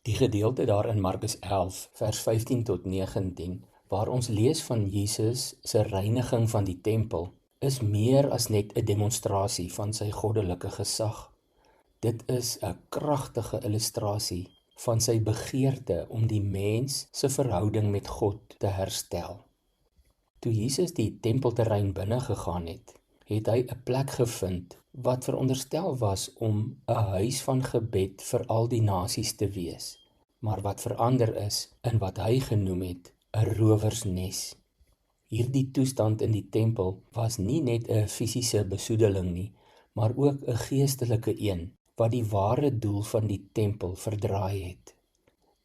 Die gedeelte daar in Markus 11, vers 15 tot 19, waar ons lees van Jesus se reiniging van die tempel, is meer as net 'n demonstrasie van sy goddelike gesag. Dit is 'n kragtige illustrasie van sy begeerte om die mens se verhouding met God te herstel. Toe Jesus die tempelterrein binne gegaan het, het hy 'n plek gevind wat veronderstel was om 'n huis van gebed vir al die nasies te wees, maar wat verander is in wat hy genoem het 'n rowersnes. Hierdie toestand in die tempel was nie net 'n fisiese besoedeling nie, maar ook 'n geestelike een, wat die ware doel van die tempel verdraai het.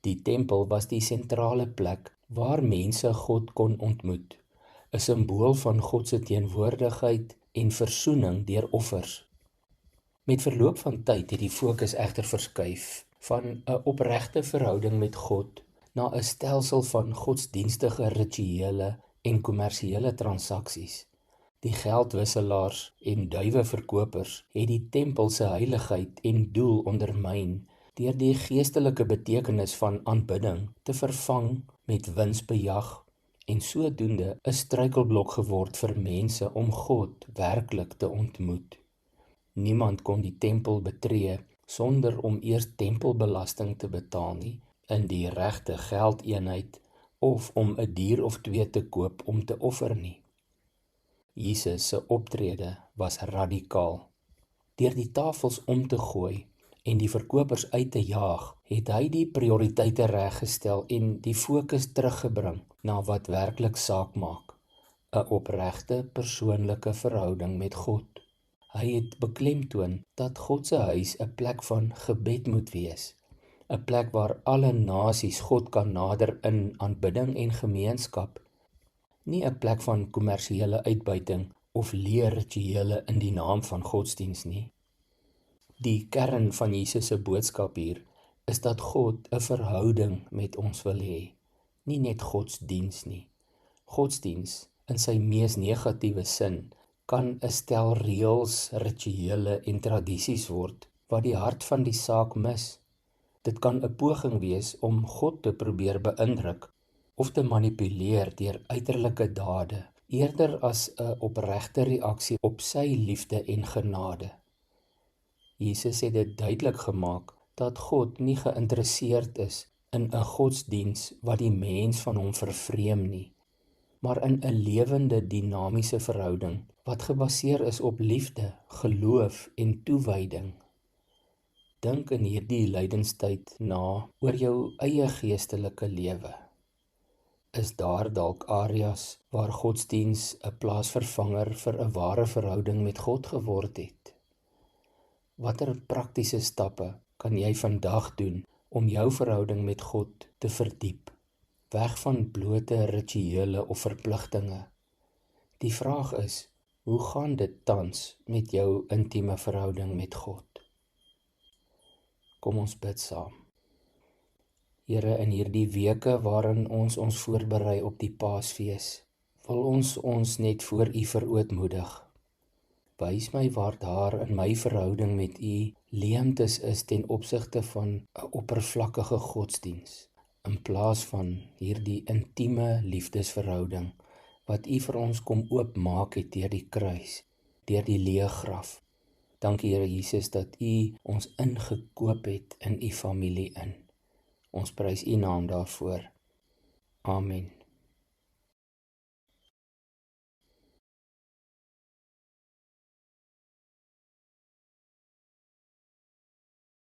Die tempel was die sentrale plek waar mense God kon ontmoet, 'n simbool van God se teenwoordigheid en versoening deur offers. Met verloop van tyd het die fokus egter verskuif van 'n opregte verhouding met God na 'n stelsel van godsdienstige rituele en kommersiële transaksies. Die geldwisselaars en duiweverkopers het die tempel se heiligheid en doel ondermyn deur die geestelike betekenis van aanbidding te vervang met winsbejag en sodoende 'n struikelblok geword vir mense om God werklik te ontmoet. Niemand kon die tempel betree sonder om eers tempelbelasting te betaal nie, in die regte geldeenheid of om 'n dier of twee te koop om te offer nie. Jesus se optrede was radikaal. Deur die tafels om te gooi en die verkopers uit te jaag, het hy die prioriteite reggestel en die fokus teruggebring na wat werklik saak maak, 'n opregte persoonlike verhouding met God. Hy het beklemtoon dat God se huis 'n plek van gebed moet wees, 'n plek waar alle nasies God kan nader in aanbidding en gemeenskap, nie 'n plek van kommersiële uitbuiting of leë rituele in die naam van godsdiens nie. Die kern van Jesus se boodskap hier is dat God 'n verhouding met ons wil hê, nie net godsdiens nie. Godsdiens, in sy mees negatiewe sin, kan 'n stel reëls, rituele en tradisies word wat die hart van die saak mis. Dit kan 'n poging wees om God te probeer beïndruk of te manipuleer deur uiterlike dade, eerder as 'n opregte reaksie op sy liefde en genade. Jesus het dit duidelik gemaak dat God nie geïnteresseerd is in 'n godsdiens wat die mens van hom vervreem nie, maar in 'n lewende, dinamiese verhouding wat gebaseer is op liefde, geloof en toewyding. Dink in hierdie lydenstyd na oor jou eie geestelike lewe. Is daar dalk areas waar godsdiens 'n plaasvervanger vir 'n ware verhouding met God geword het? Watter praktiese stappe kan jy vandag doen om jou verhouding met God te verdiep, weg van blote rituele of verpligtinge? Die vraag is, hoe gaan dit tans met jou intieme verhouding met God? Kom ons bid saam. Here, in hierdie weke waarin ons voorberei op die Paasfees, wil ons net voor U verootmoedig. Wys my waar daar in my verhouding met U leemtes is ten opsigte van 'n oppervlakkige godsdiens, in plaas van hierdie intieme liefdesverhouding wat U vir ons kom oopmaak het deur die kruis, deur die leë graf. Dankie Here Jesus dat U ons ingekoop het in U familie in. Ons prys U naam daarvoor. Amen.